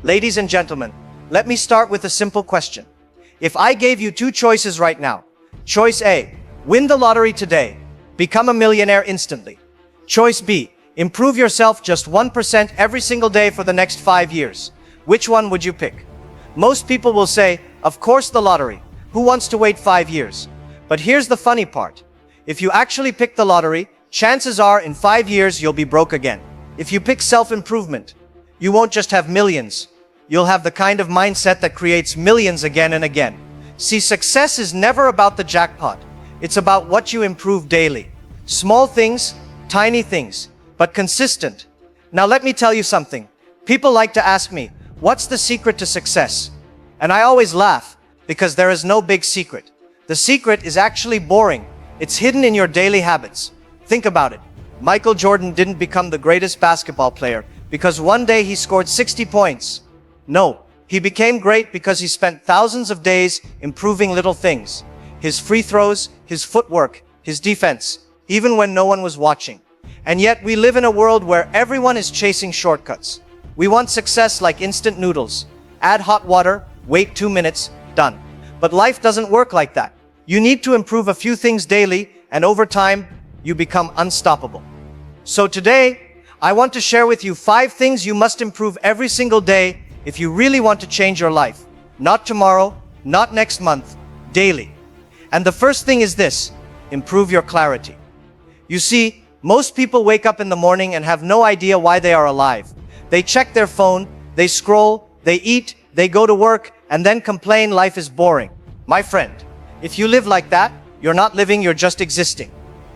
Ladies and gentlemen, let me start with a simple question. If I gave you two choices right now, choice A, win the lottery today, become a millionaire instantly. Choice B, improve yourself just 1% every single day for the next 5 years. Which one would you pick? Most people will say, of course the lottery. Who wants to wait 5 years? But here's the funny part. If you actually pick the lottery, chances are in 5 years you'll be broke again. If you pick self-improvement, you won't just have millions. You'll have the kind of mindset that creates millions again and again. See, success is never about the jackpot. It's about what you improve daily. Small things, tiny things, but consistent. Now let me tell you something. People like to ask me, what's the secret to success? And I always laugh, because there is no big secret. The secret is actually boring. It's hidden in your daily habits. Think about it. Michael Jordan didn't become the greatest basketball player because one day he scored 60 points. No, he became great because he spent thousands of days improving little things. His free throws, his footwork, his defense, even when no one was watching. And yet we live in a world where everyone is chasing shortcuts. We want success like instant noodles. Add hot water, wait 2 minutes, done. But life doesn't work like that. You need to improve a few things daily, and over time, you become unstoppable. So today, I want to share with you 5 things you must improve every single day if you really want to change your life. Not tomorrow, not next month, daily. And the first thing is this: improve your clarity. You see, most people wake up in the morning and have no idea why they are alive. They check their phone, they scroll, they eat, they go to work, and then complain life is boring. My friend, if you live like that, you're not living, you're just existing.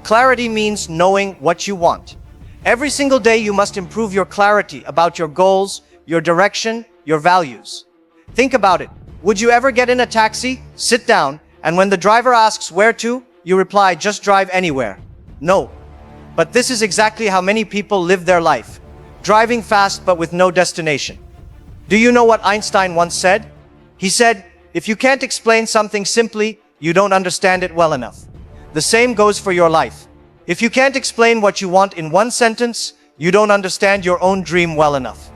Clarity means knowing what you want. Every single day you must improve your clarity about your goals, your direction, your values. Think about it. Would you ever get in a taxi, sit down, and when the driver asks where to, you reply, just drive anywhere? No. But this is exactly how many people live their life. Driving fast but with no destination. Do you know what Einstein once said? He said, if you can't explain something simply, you don't understand it well enough. The same goes for your life. If you can't explain what you want in one sentence, you don't understand your own dream well enough.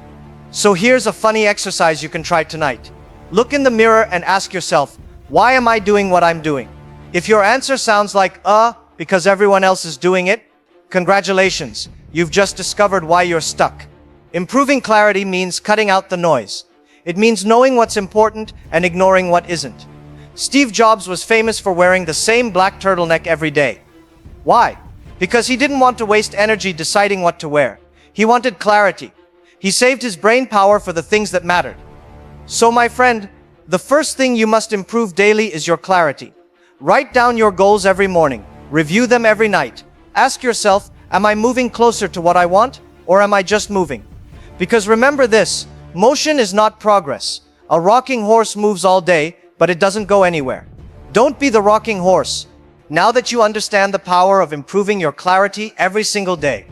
So here's a funny exercise you can try tonight. Look in the mirror and ask yourself, why am I doing what I'm doing? If your answer sounds like, because everyone else is doing it, congratulations, you've just discovered why you're stuck. Improving clarity means cutting out the noise. It means knowing what's important and ignoring what isn't. Steve Jobs was famous for wearing the same black turtleneck every day. Why? Because he didn't want to waste energy deciding what to wear. He wanted clarity. He saved his brain power for the things that mattered. So my friend, the first thing you must improve daily is your clarity. Write down your goals every morning. Review them every night. Ask yourself, am I moving closer to what I want, or am I just moving? Because remember this, motion is not progress. A rocking horse moves all day, but it doesn't go anywhere. Don't be the rocking horse. Now that you understand the power of improving your clarity every single day,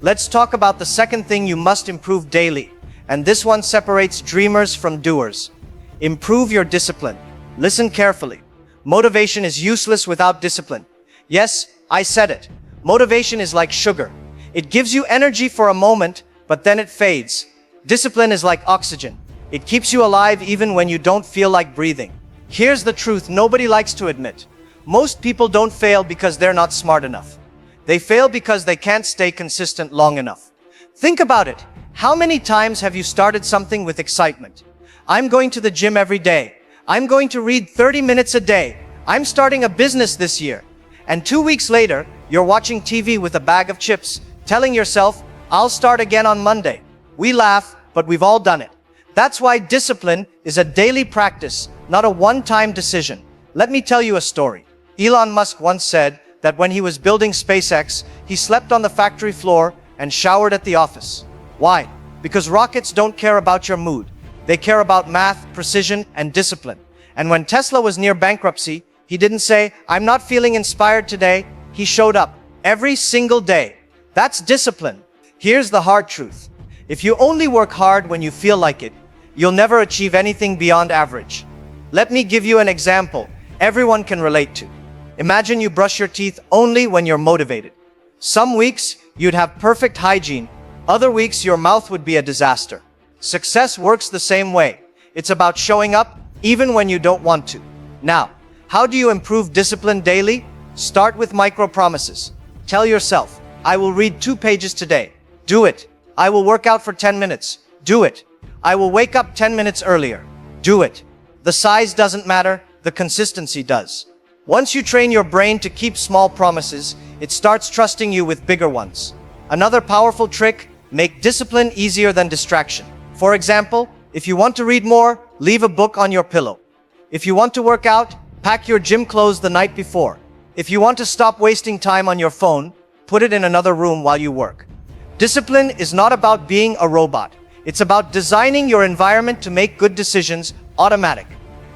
let's talk about the second thing you must improve daily. And this one separates dreamers from doers. Improve your discipline. Listen carefully. Motivation is useless without discipline. Yes, I said it. Motivation is like sugar. It gives you energy for a moment, but then it fades. Discipline is like oxygen. It keeps you alive even when you don't feel like breathing. Here's the truth nobody likes to admit. Most people don't fail because they're not smart enough. They fail because they can't stay consistent long enough. Think about it. How many times have you started something with excitement? I'm going to the gym every day. I'm going to read 30 minutes a day. I'm starting a business this year. And 2 weeks later, you're watching TV with a bag of chips, telling yourself, I'll start again on Monday. We laugh, but we've all done it. That's why discipline is a daily practice, not a one-time decision. Let me tell you a story. Elon Musk once said that when he was building SpaceX, he slept on the factory floor and showered at the office. Why? Because rockets don't care about your mood. They care about math, precision, and discipline. And when Tesla was near bankruptcy, he didn't say, I'm not feeling inspired today. He showed up every single day. That's discipline. Here's the hard truth. If you only work hard when you feel like it, you'll never achieve anything beyond average. Let me give you an example everyone can relate to. Imagine you brush your teeth only when you're motivated. Some weeks, you'd have perfect hygiene. Other weeks, your mouth would be a disaster. Success works the same way. It's about showing up even when you don't want to. Now, how do you improve discipline daily? Start with micro promises. Tell yourself, I will read 2 pages today. Do it. I will work out for 10 minutes. Do it. I will wake up 10 minutes earlier. Do it. The size doesn't matter, the consistency does. Once you train your brain to keep small promises, it starts trusting you with bigger ones. Another powerful trick, make discipline easier than distraction. For example, if you want to read more, leave a book on your pillow. If you want to work out, pack your gym clothes the night before. If you want to stop wasting time on your phone, put it in another room while you work. Discipline is not about being a robot. It's about designing your environment to make good decisions automatic.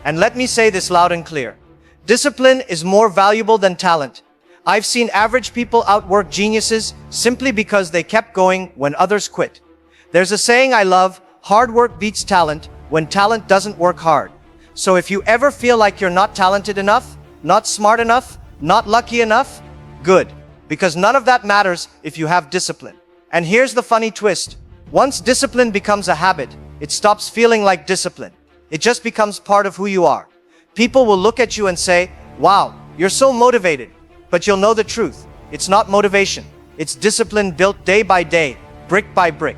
And let me say this loud and clear. Discipline is more valuable than talent. I've seen average people outwork geniuses simply because they kept going when others quit. There's a saying I love, hard work beats talent when talent doesn't work hard. So if you ever feel like you're not talented enough, not smart enough, not lucky enough, good. Because none of that matters if you have discipline. And here's the funny twist. Once discipline becomes a habit, it stops feeling like discipline. It just becomes part of who you are. People will look at you and say, wow, you're so motivated. But you'll know the truth. It's not motivation. It's discipline built day by day, brick by brick.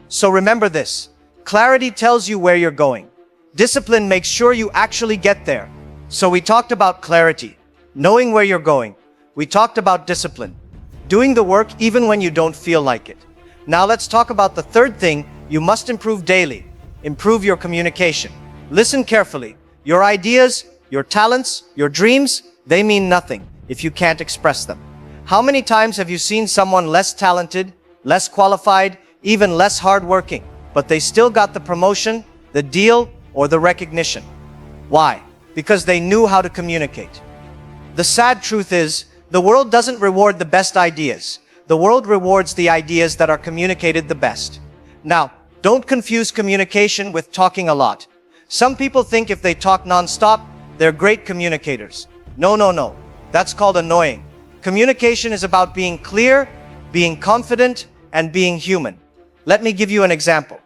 So remember this. Clarity tells you where you're going. Discipline makes sure you actually get there. So we talked about clarity, knowing where you're going. We talked about discipline, doing the work even when you don't feel like it. Now let's talk about the third thing you must improve daily. Improve your communication. Listen carefully. Your ideas, your talents, your dreams, they mean nothing if you can't express them. How many times have you seen someone less talented, less qualified, even less hardworking, but they still got the promotion, the deal, or the recognition? Why? Because they knew how to communicate. The sad truth is, the world doesn't reward the best ideas. The world rewards the ideas that are communicated the best. Now, don't confuse communication with talking a lot. Some people think if they talk non-stop, they're great communicators. No. That's called annoying. Communication is about being clear, being confident, and being human. Let me give you an example.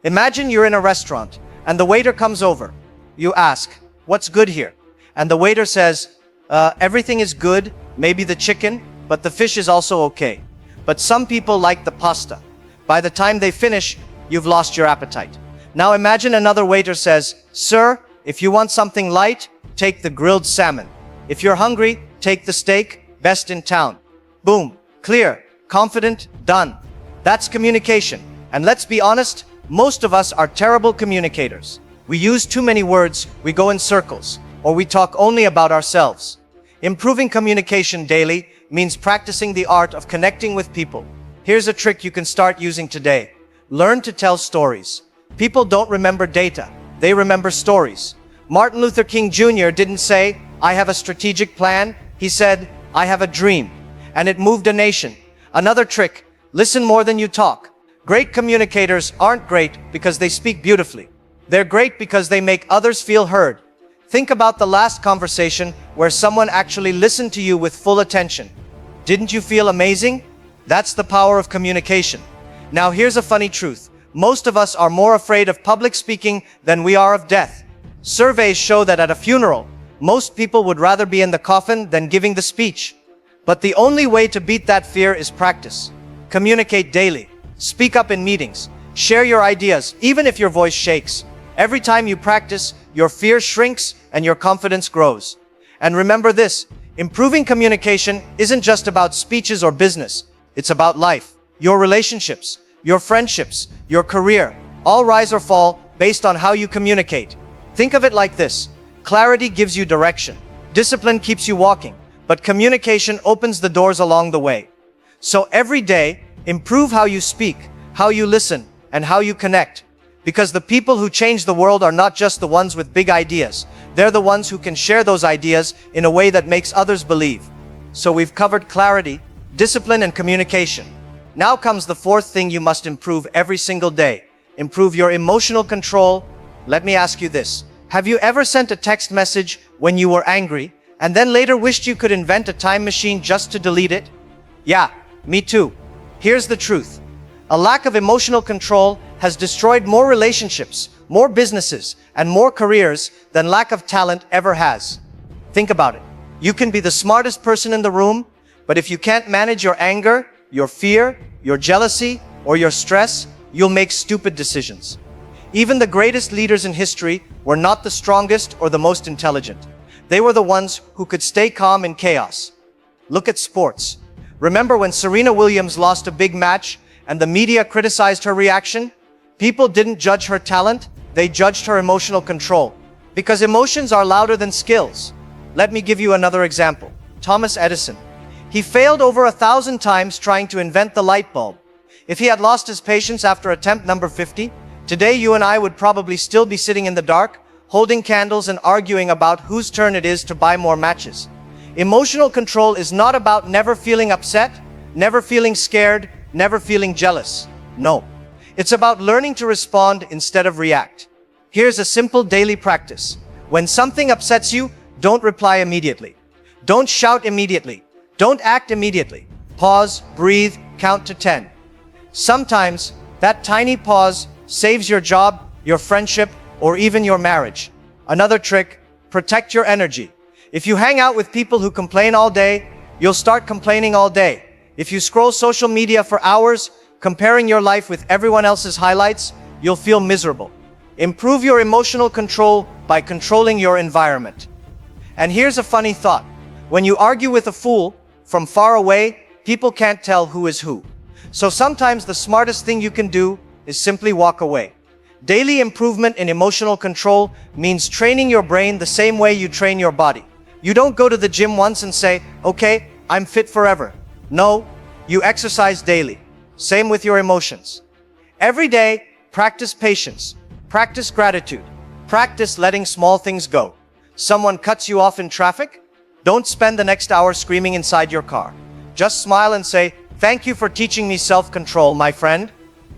Imagine you're in a restaurant and the waiter comes over. You ask, what's good here? And the waiter says, everything is good, maybe the chicken, but the fish is also okay. But some people like the pasta. By the time they finish, you've lost your appetite. Now imagine another waiter says, sir, if you want something light, take the grilled salmon. If you're hungry, take the steak, best in town. Boom, clear, confident, done. That's communication. And let's be honest, most of us are terrible communicators. We use too many words, we go in circles, or we talk only about ourselves. Improving communication daily means practicing the art of connecting with people. Here's a trick you can start using today. Learn to tell stories. People don't remember data, they remember stories. Martin Luther King Jr. didn't say, I have a strategic plan. He said, I have a dream. And it moved a nation. Another trick, listen more than you talk. Great communicators aren't great because they speak beautifully. They're great because they make others feel heard. Think about the last conversation where someone actually listened to you with full attention. Didn't you feel amazing? That's the power of communication. Now here's a funny truth. Most of us are more afraid of public speaking than we are of death. Surveys show that at a funeral, most people would rather be in the coffin than giving the speech. But the only way to beat that fear is practice. Communicate daily. Speak up in meetings. Share your ideas, even if your voice shakes. Every time you practice, your fear shrinks and your confidence grows. And remember this, improving communication isn't just about speeches or business. It's about life, your relationships, your friendships, your career. All rise or fall based on how you communicate. Think of it like this. Clarity gives you direction. Discipline keeps you walking. But communication opens the doors along the way. So every day, improve how you speak, how you listen, and how you connect. Because the people who change the world are not just the ones with big ideas. They're the ones who can share those ideas in a way that makes others believe. So we've covered clarity, discipline, and communication. Now comes the fourth thing you must improve every single day. Improve your emotional control. Let me ask you this. Have you ever sent a text message when you were angry and then later wished you could invent a time machine just to delete it? Yeah, me too. Here's the truth. A lack of emotional control has destroyed more relationships, more businesses, and more careers than lack of talent ever has. Think about it. You can be the smartest person in the room, but if you can't manage your anger, your fear, your jealousy, or your stress, you'll make stupid decisions. Even the greatest leaders in history were not the strongest or the most intelligent. They were the ones who could stay calm in chaos. Look at sports. Remember when Serena Williams lost a big match and the media criticized her reaction? People didn't judge her talent, they judged her emotional control. Because emotions are louder than skills. Let me give you another example. Thomas Edison. He failed over 1,000 times trying to invent the light bulb. If he had lost his patience after attempt number 50, today you and I would probably still be sitting in the dark, holding candles and arguing about whose turn it is to buy more matches. Emotional control is not about never feeling upset, never feeling scared, never feeling jealous. No. It's about learning to respond instead of react. Here's a simple daily practice. When something upsets you, don't reply immediately. Don't shout immediately. Don't act immediately. Pause, breathe, count to 10. Sometimes, that tiny pause saves your job, your friendship, or even your marriage. Another trick, protect your energy. If you hang out with people who complain all day, you'll start complaining all day. If you scroll social media for hours, comparing your life with everyone else's highlights, you'll feel miserable. Improve your emotional control by controlling your environment. And here's a funny thought. When you argue with a fool, from far away, people can't tell who is who. So sometimes the smartest thing you can do is simply walk away. Daily improvement in emotional control means training your brain the same way you train your body. You don't go to the gym once and say, okay, I'm fit forever. No, you exercise daily. Same with your emotions. Every day, practice patience, practice gratitude, practice letting small things go. Someone cuts you off in traffic? Don't spend the next hour screaming inside your car. Just smile and say, thank you for teaching me self-control, my friend.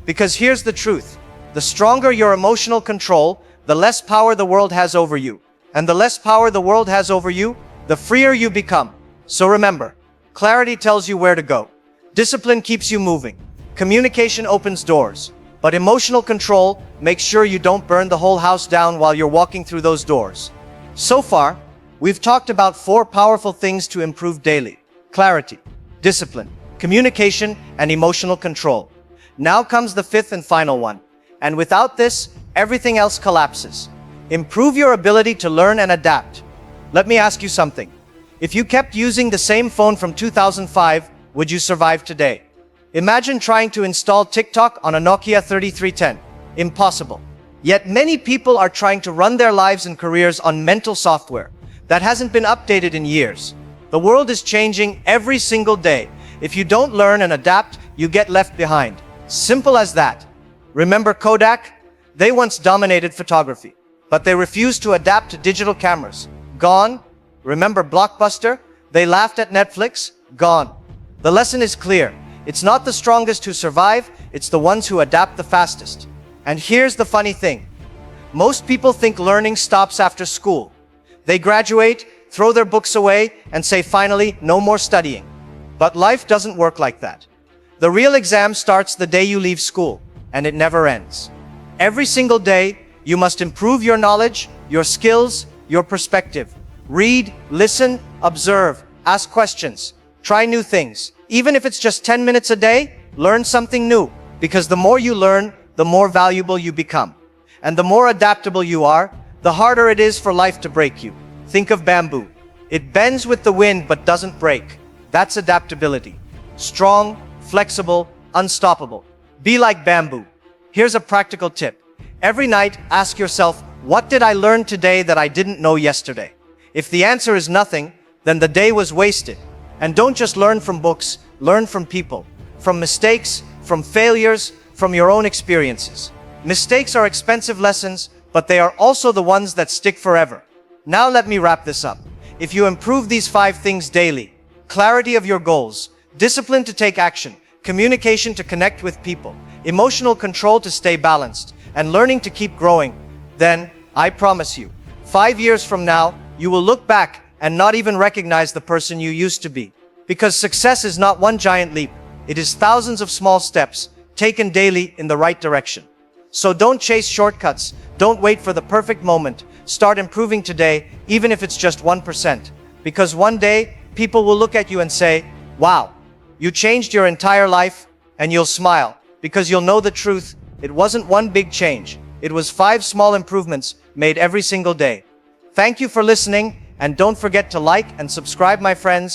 Because here's the truth. The stronger your emotional control, the less power the world has over you. And the less power the world has over you, the freer you become. So remember, clarity tells you where to go. Discipline keeps you moving. Communication opens doors. But emotional control makes sure you don't burn the whole house down while you're walking through those doors. So far, we've talked about 4 powerful things to improve daily: clarity, discipline, communication, and emotional control. Now comes the 5th and final one. And without this, everything else collapses. Improve your ability to learn and adapt. Let me ask you something. If you kept using the same phone from 2005, would you survive today? Imagine trying to install TikTok on a Nokia 3310. Impossible. Yet many people are trying to run their lives and careers on mental software that hasn't been updated in years. The world is changing every single day. If you don't learn and adapt, you get left behind. Simple as that. Remember Kodak? They once dominated photography, but they refused to adapt to digital cameras. Gone. Remember Blockbuster? They laughed at Netflix. Gone. The lesson is clear. It's not the strongest who survive, it's the ones who adapt the fastest. And here's the funny thing. Most people think learning stops after school. They graduate, throw their books away, and say finally, no more studying. But life doesn't work like that. The real exam starts the day you leave school, and it never ends. Every single day, you must improve your knowledge, your skills, your perspective. Read, listen, observe, ask questions, try new things. Even if it's just 10 minutes a day, learn something new. Because the more you learn, the more valuable you become. And the more adaptable you are, the harder it is for life to break you. Think of bamboo. It bends with the wind but doesn't break. That's adaptability. Strong, flexible, unstoppable. Be like bamboo. Here's a practical tip. Every night, ask yourself, what did I learn today that I didn't know yesterday? If the answer is nothing, then the day was wasted. And don't just learn from books, learn from people, from mistakes, from failures, from your own experiences. Mistakes are expensive lessons, but they are also the ones that stick forever. Now let me wrap this up. If you improve these 5 things daily, clarity of your goals, discipline to take action, communication to connect with people, emotional control to stay balanced, and learning to keep growing, then I promise you, 5 years from now, you will look back and not even recognize the person you used to be. Because success is not one giant leap. It is thousands of small steps taken daily in the right direction. So don't chase shortcuts. Don't wait for the perfect moment. Start improving today, even if it's just 1%. Because one day, people will look at you and say, wow, you changed your entire life, and you'll smile. Because you'll know the truth, it wasn't one big change. It was 5 small improvements made every single day. Thank you for listening, and don't forget to like and subscribe, my friends.